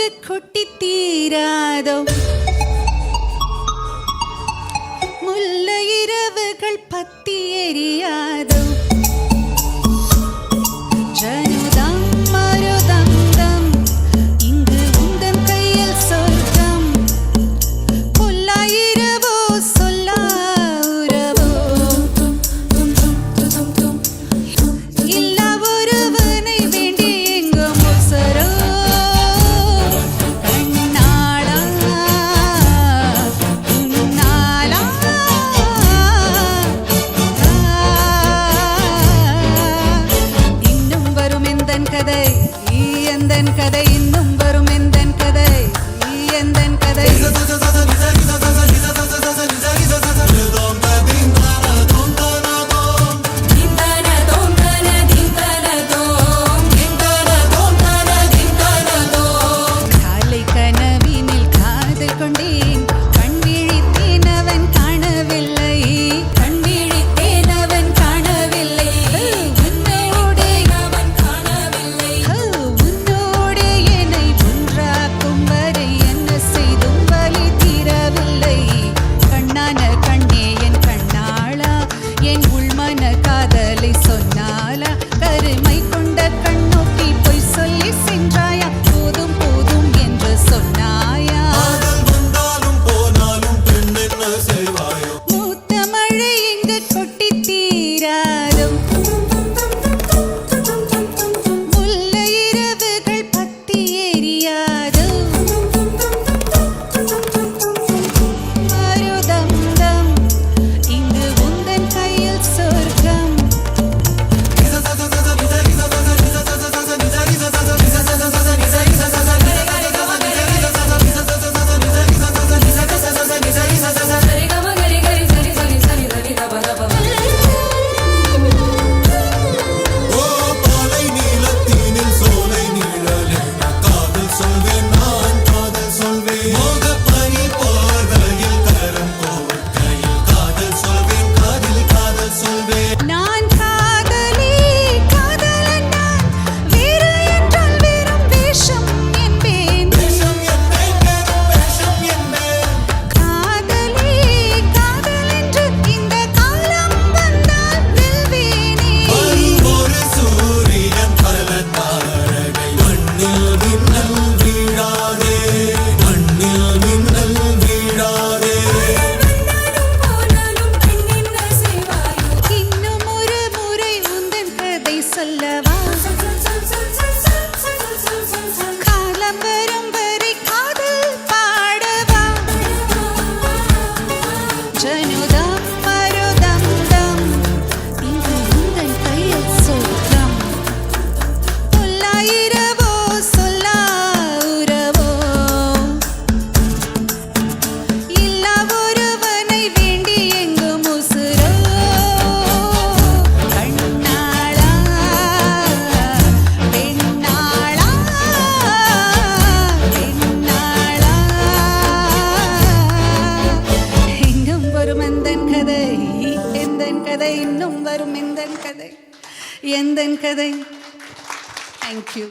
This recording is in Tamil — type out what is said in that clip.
இங்கு கொட்டி தீராதோ முல்லை இரவுகள் பத்தி எரியாதோ ஜனுதம் மருதம் தம் இங்கு உந்தன் கையில் சொர்க்கம் பொல்லாயிரவோ சொல்லா உறவோ இல்லா ஒருவனை வேண்டி எங்கும் உசரோ கண்ணாளா உன்னாலா இன்னும் வரும் எந்தன் கதை எந்தன் கதை இன்னும் வரும் எந்தன் கதை எந்தன் கதை காலை கனவினில் காதல் கொண்டேன் கண் விழித்தேன் அவன் காணவில்லை கண் விழித்தேன் அவன் காணவில்லை உன்னோடே அவன் காணவில்லை உன்னோடே என்னை ஒன்றாக்கும் வரை என்ன செய்தும் வலி தீரவில்லை கண்ணான கண்ணே என் கண்ணாளா என் உள்மன காதலை சொன்னாலா கருமை கொண்ட கண்ணோக்கி பொய் சொல்லி சென்றாயா போதும் போதும் என்று சொன்னாயா மூத்த மழை இங்கு கொட்டி தீராதோ முல்லை இரவுகள் பத்தி எரியாதோ மருதம் தம் இங்கு உந்தன் கையில் சொர்க்கம் நான் காதலி காதலன் நான் வேறு என்றால் வெறும் வேஷம் என்பேன் காதலி காதலென்று இந்த காலம் வந்தால் வெல்வேனே இன்னும் ஒரு முறை உந்தன் கதை சொல்லவா காலம் வரும் வரை காதல் பாடவா ஜனுதம் மருதம் தம் இங்கு உந்தன் கையில் சொர்க்கம் பொல்லாயிரவோ சொல்லா உறவோ இல்லா ஒருவனை வேண்டி எங்கும் உசுரோ கண்ணாளா பெண்ணாளா பெண்ணாளா எங்கும் வரும் எந்தன் கதை எந்தன் கதை இன்னும் வரும் எந்தன் கதை எந்தன் கதை தேங்க்யூ